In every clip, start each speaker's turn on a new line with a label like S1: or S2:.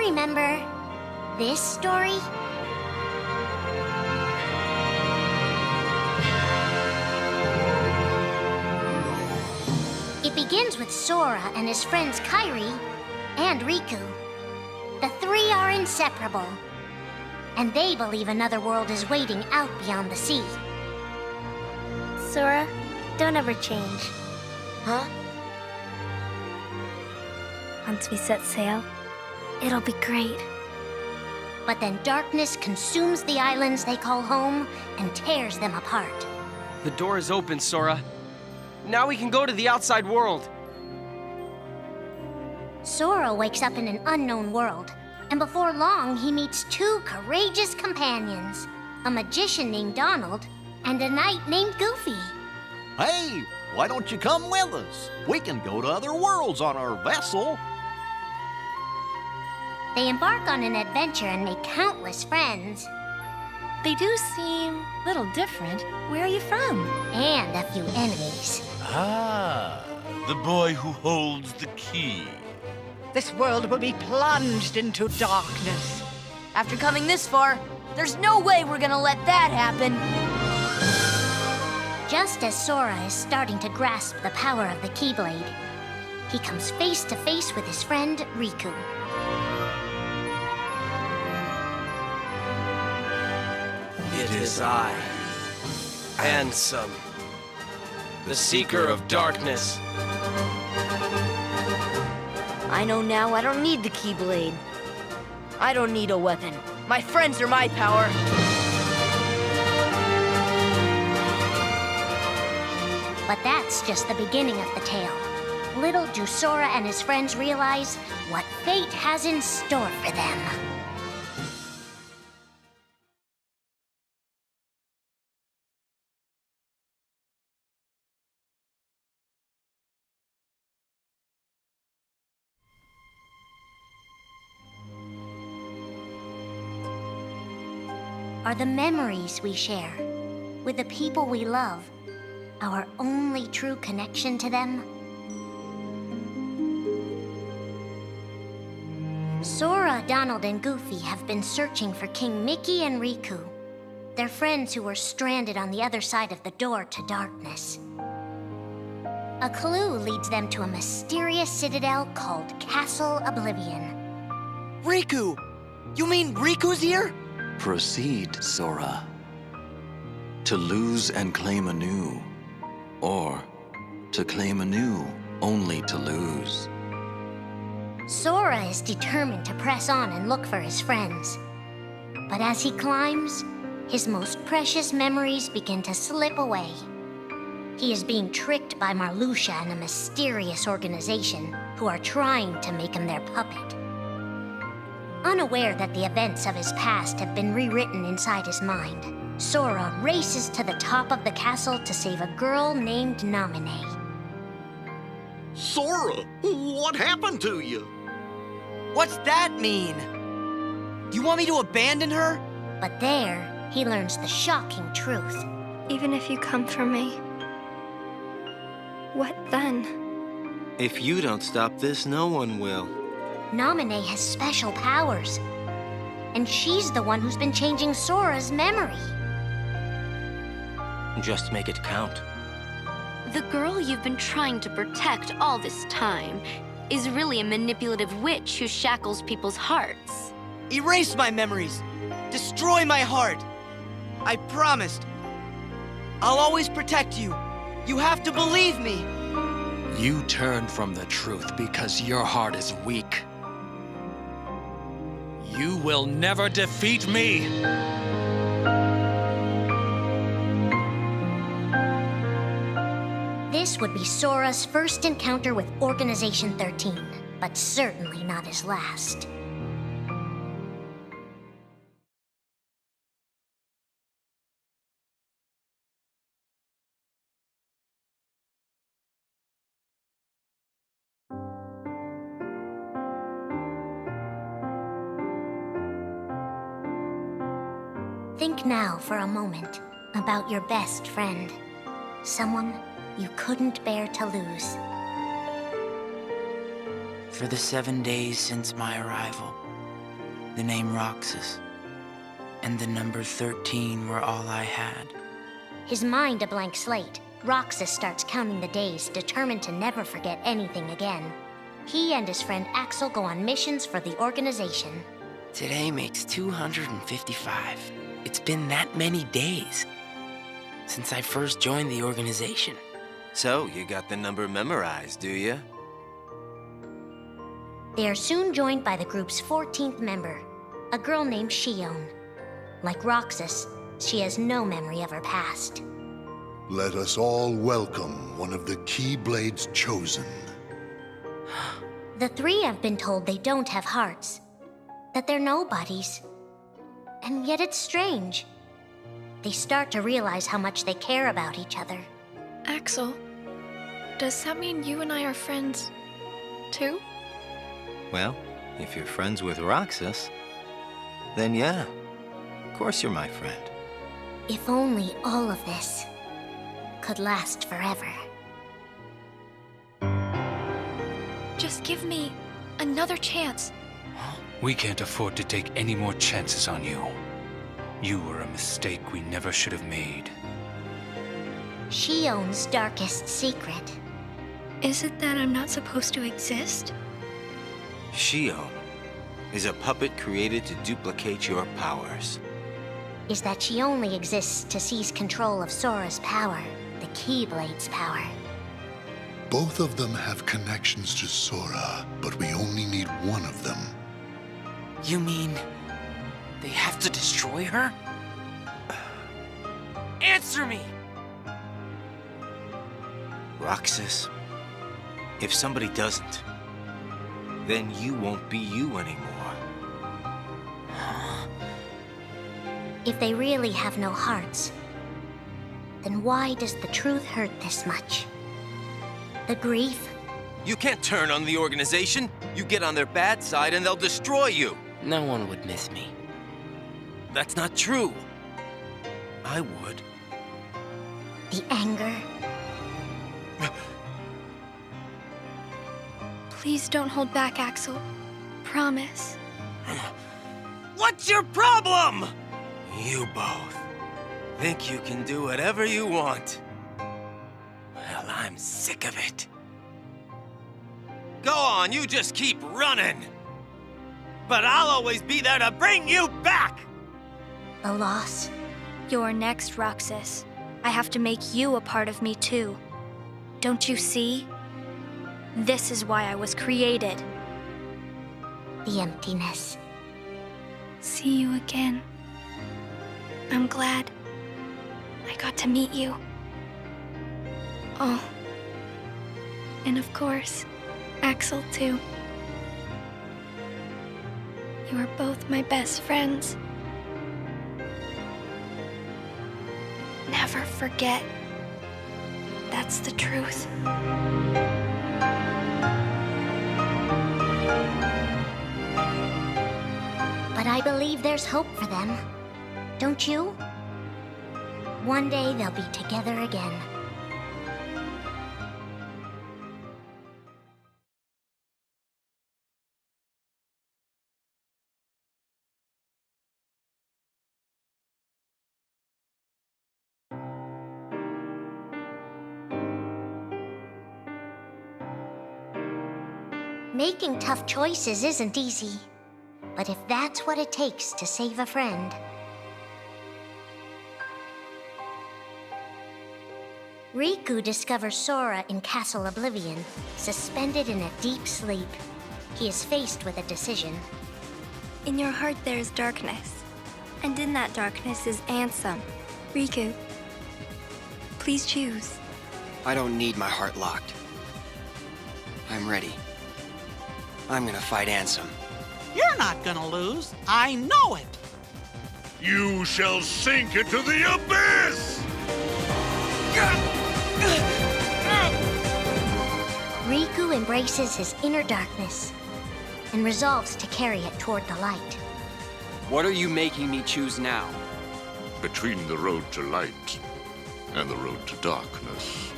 S1: remember this story? It begins with Sora and his friends Kairi and Riku. The three are inseparable, and they believe another world is waiting out beyond the sea.
S2: Sora, don't ever change.
S3: Huh?
S2: Once we set sail, it'll be great.
S1: But then darkness consumes the islands they call home and tears them apart.
S4: The door is open, Sora. Now we can go to the outside world.
S1: Sora wakes up in an unknown world, and before long he meets two courageous companions, a magician named Donald and a knight named Goofy.
S5: Hey, why don't you come with us? We can go to other worlds on our vessel.
S1: They embark on an adventure and make countless friends.
S6: They do seem a little different. Where are you from?
S1: And a few enemies.
S7: Ah, the boy who holds the key.
S3: This world will be plunged into darkness.
S6: After coming this far, there's no way we're gonna let that happen.
S1: Just as Sora is starting to grasp the power of the Keyblade, he comes face to face with his friend Riku.
S4: It is I, Ansem, the Seeker of Darkness.
S6: I know now I don't need the Keyblade. I don't need a weapon. My friends are my power.
S1: But that's just the beginning of the tale. Little do Sora and his friends realize what fate has in store for them. Are the memories we share with the people we love our only true connection to them? Sora, Donald, and Goofy have been searching for King Mickey and Riku, their friends who were stranded on the other side of the door to darkness. A clue leads them to a mysterious citadel called Castle Oblivion.
S3: Riku! You mean Riku's here?
S8: Proceed, Sora. To lose and claim anew, or to claim anew only to lose.
S1: Sora is determined to press on and look for his friends. But as he climbs, his most precious memories begin to slip away. He is being tricked by Marluxia and a mysterious organization who are trying to make him their puppet. Unaware that the events of his past have been rewritten inside his mind, Sora races to the top of the castle to save a girl named Naminé.
S5: Sora, what happened to you?
S3: What's that mean? You want me to abandon her?
S1: But there, he learns the shocking truth.
S2: Even if you come for me, what then?
S9: If you don't stop this, no one will.
S1: Naminé has special powers, and she's the one who's been changing Sora's memory.
S9: Just make it count.
S10: The girl you've been trying to protect all this time is really a manipulative witch who shackles people's hearts.
S3: Erase my memories. Destroy my heart. I promised. I'll always protect you. You have to believe me.
S8: You turn from the truth because your heart is weak. You will never defeat me!
S1: This would be Sora's first encounter with Organization 13, but certainly not his last. Think now for a moment about your best friend, someone you couldn't bear to lose.
S11: For the 7 days since my arrival, The name Roxas. And the number 13 were all I had.
S1: His mind a blank slate, Roxas starts counting the days, determined to never forget anything again. He and his friend Axel go on missions for the organization.
S11: Today makes 255. It's been that many days since I first joined the organization.
S9: So, you got the number memorized, do you?
S1: They are soon joined by the group's 14th member, a girl named Shion. Like Roxas, she has no memory of her past.
S12: Let us all welcome one of the Keyblade's chosen.
S1: The three have been told they don't have hearts, that they're nobodies. And yet it's strange. They start to realize how much they care about each other.
S2: Axel, does that mean you and I are friends, too?
S9: Well, if you're friends with Roxas, then yeah, of course you're my friend.
S1: If only all of this could last forever.
S2: Just give me another chance.
S8: We can't afford to take any more chances on you. You were a mistake we never should have made.
S1: Shion's darkest secret.
S2: Is it that I'm not supposed to exist?
S9: Shion is a puppet created to duplicate your powers.
S1: Is that she only exists to seize control of Sora's power, the Keyblade's power.
S12: Both of them have connections to Sora, but we only need one of them.
S11: You mean they have to destroy her? Answer me!
S9: Roxas, if somebody doesn't, then you won't be you anymore.
S1: If they really have no hearts, then why does the truth hurt this much? The grief?
S9: You can't turn on the organization. You get on their bad side and they'll destroy you.
S11: No one would miss me.
S9: That's not true. I would.
S1: The anger?
S2: Please don't hold back, Axel. Promise.
S9: What's your problem? You both think you can do whatever you want. Well, I'm sick of it. Go on, you just keep running. But I'll always be there to bring you back!
S1: The loss?
S2: You're next, Roxas. I have to make you a part of me, too. Don't you see? This is why I was created.
S1: The emptiness.
S2: See you again. I'm glad I got to meet you. Oh. And of course, Axel, too. You are both my best friends. Never forget. That's the truth.
S1: But I believe there's hope for them. Don't you? One day they'll be together again. Making tough choices isn't easy. But if that's what it takes to save a friend... Riku discovers Sora in Castle Oblivion, suspended in a deep sleep. He is faced with a decision.
S2: In your heart there is darkness, and in that darkness is Ansem. Riku, please choose.
S13: I don't need my heart locked. I'm ready. I'm gonna fight Ansem.
S14: You're not gonna lose. I know it.
S7: You shall sink into the abyss!
S1: Riku embraces his inner darkness and resolves to carry it toward the light.
S4: What are you making me choose now?
S7: Between the road to light and the road to darkness.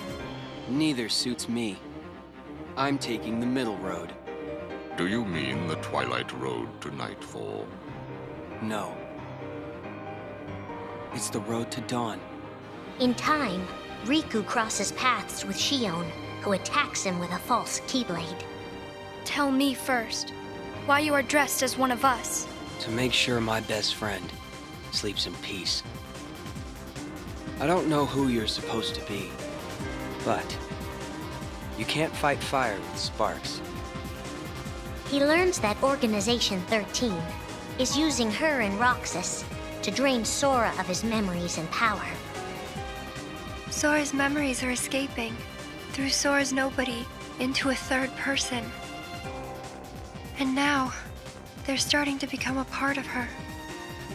S4: Neither suits me. I'm taking the middle road.
S7: Do you mean the twilight road to nightfall?
S13: No. It's the road to dawn.
S1: In time, Riku crosses paths with Shion, who attacks him with a false Keyblade.
S2: Tell me first, why you are dressed as one of us.
S13: To make sure my best friend sleeps in peace. I don't know who you're supposed to be, but you can't fight fire with sparks.
S1: He learns that Organization 13 is using her and Roxas to drain Sora of his memories and power.
S2: Sora's memories are escaping through Sora's nobody into a third person. And now, they're starting to become a part of her.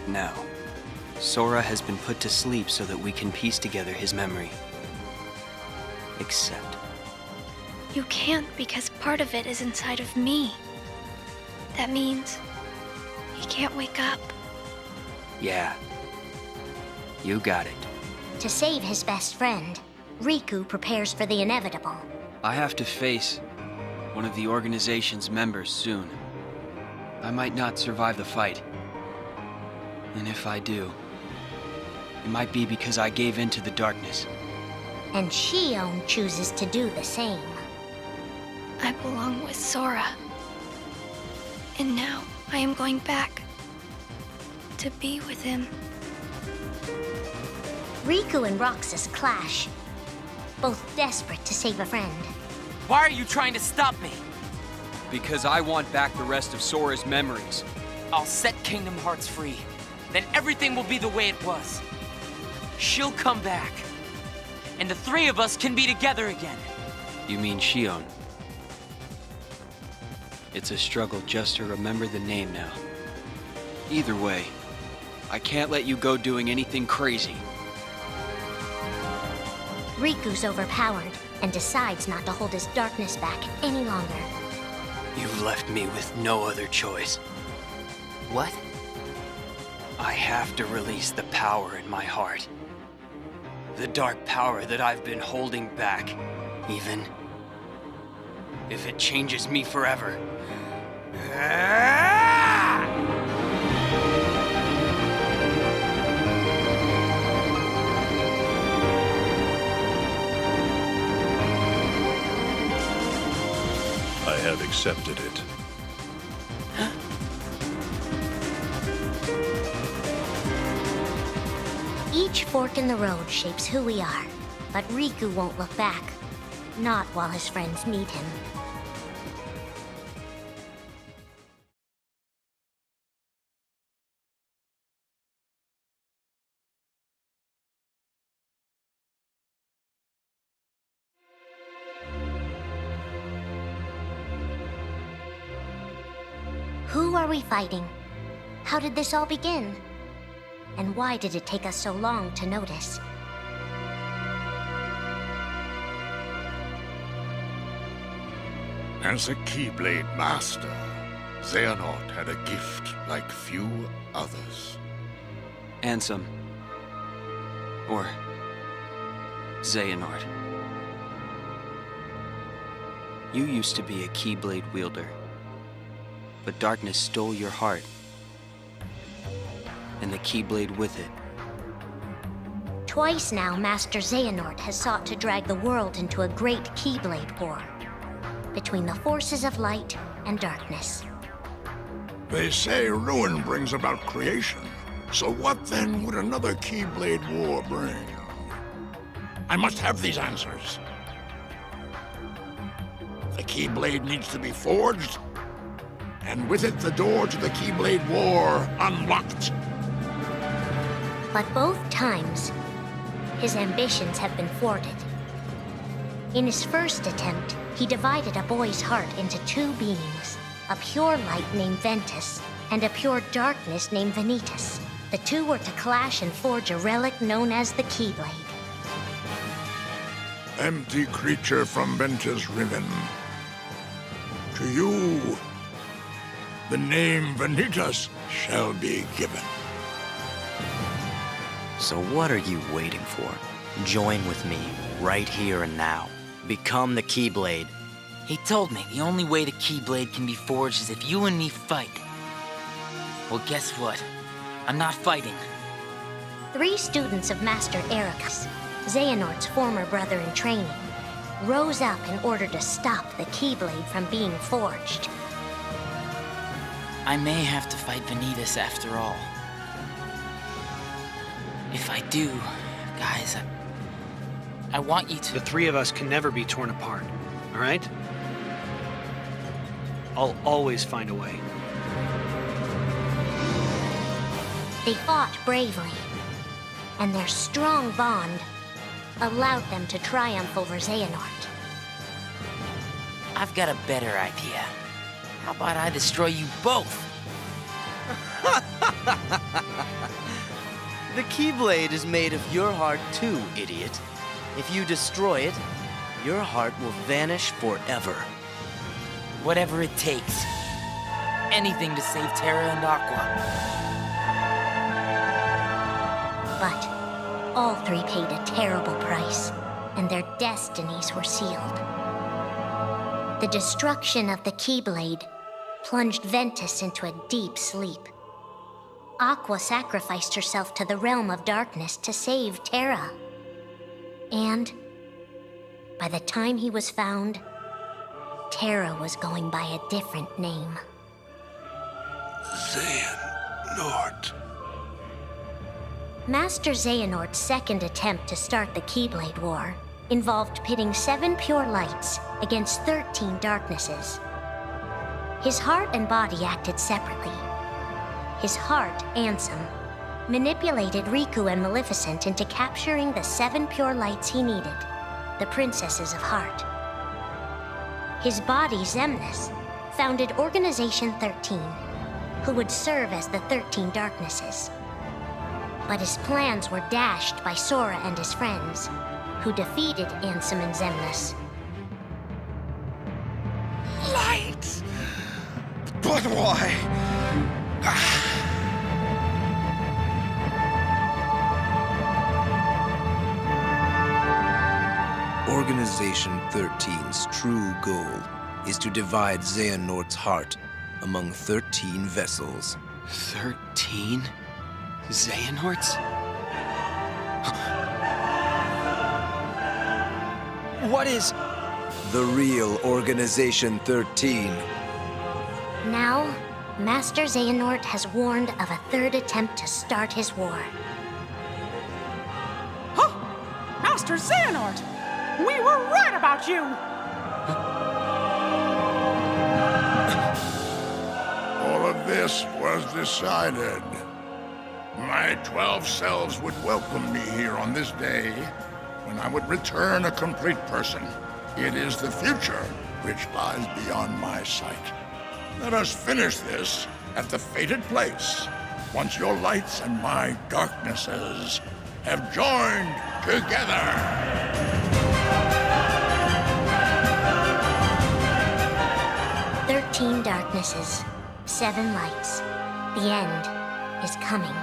S13: Now, Sora has been put to sleep so that we can piece together his memory. Except...
S2: You can't because part of it is inside of me. That means he can't wake up.
S13: Yeah. You got it.
S1: To save his best friend, Riku prepares for the inevitable.
S13: I have to face one of the organization's members soon. I might not survive the fight. And if I do, it might be because I gave in to the darkness.
S1: And Shion chooses to do the same.
S2: I belong with Sora. And now I am going back to be with him.
S1: Riku and Roxas clash, both desperate to save a friend.
S11: Why are you trying to stop me?
S15: Because I want back the rest of Sora's memories.
S11: I'll set Kingdom Hearts free. Then everything will be the way it was. She'll come back. And the three of us can be together again.
S13: You mean Shion? It's a struggle just to remember the name now. Either way, I can't let you go doing anything crazy.
S1: Riku's overpowered and decides not to hold his darkness back any longer.
S13: You've left me with no other choice.
S11: What?
S13: I have to release the power in my heart. The dark power that I've been holding back, even if it changes me forever.
S12: I have accepted it.
S1: Each fork in the road shapes who we are, but Riku won't look back. Not while his friends need him. Who are we fighting? How did this all begin? And why did it take us so long to notice?
S16: As a Keyblade Master, Xehanort had a gift like few others.
S13: Ansem. Or Xehanort. You used to be a Keyblade wielder, but darkness stole your heart, and the Keyblade with it.
S1: Twice now, Master Xehanort has sought to drag the world into a great Keyblade war between the forces of light and darkness.
S16: They say ruin brings about creation. So what then would another Keyblade war bring? I must have these answers. The Keyblade needs to be forged, and with it the door to the Keyblade war unlocked.
S1: But both times, his ambitions have been thwarted. In his first attempt, he divided a boy's heart into two beings, a pure light named Ventus, and a pure darkness named Vanitas. The two were to clash and forge a relic known as the Keyblade.
S16: Empty creature from Ventus Riven. To you, the name Vanitas shall be given.
S17: So what are you waiting for? Join with me, right here and now. Become the Keyblade.
S11: He told me the only way the Keyblade can be forged is if you and me fight. Well, guess what? I'm not fighting.
S1: 3 students of Master Ericus, Xehanort's former brother in training, rose up in order to stop the Keyblade from being forged.
S11: I may have to fight Vanitas after all. If I do, guys, I want you to...
S18: The 3 of us can never be torn apart, all right? I'll always find a way.
S1: They fought bravely, and their strong bond allowed them to triumph over Xehanort.
S11: I've got a better idea. How about I destroy you both?
S3: The Keyblade is made of your heart too, idiot. If you destroy it, your heart will vanish forever.
S11: Whatever it takes. Anything to save Terra and Aqua.
S1: But all 3 paid a terrible price, and their destinies were sealed. The destruction of the Keyblade plunged Ventus into a deep sleep. Aqua sacrificed herself to the realm of darkness to save Terra. And by the time he was found, Terra was going by a different name.
S12: Xehanort.
S1: Master Xehanort's second attempt to start the Keyblade War involved pitting 7 pure lights against 13 darknesses. His heart and body acted separately. His heart, Ansem, manipulated Riku and Maleficent into capturing the 7 pure lights he needed, the Princesses of Heart. His body, Xemnas, founded Organization 13, who would serve as the 13 darknesses. But his plans were dashed by Sora and his friends, who defeated Ansem and Xemnas.
S16: Light! But why?
S19: Organization 13's true goal is to divide Xehanort's heart among 13 vessels.
S13: 13? Xehanorts? What is...
S19: The real Organization 13.
S1: Now, Master Xehanort has warned of a 3rd attempt to start his war.
S14: Huh? Master Xehanort! We were right about you!
S16: All of this was decided. My 12 selves would welcome me here on this day, when I would return a complete person. It is the future which lies beyond my sight. Let us finish this at the fated place, once your lights and my darknesses have joined together.
S1: 13 darknesses, 7 lights. The end is coming.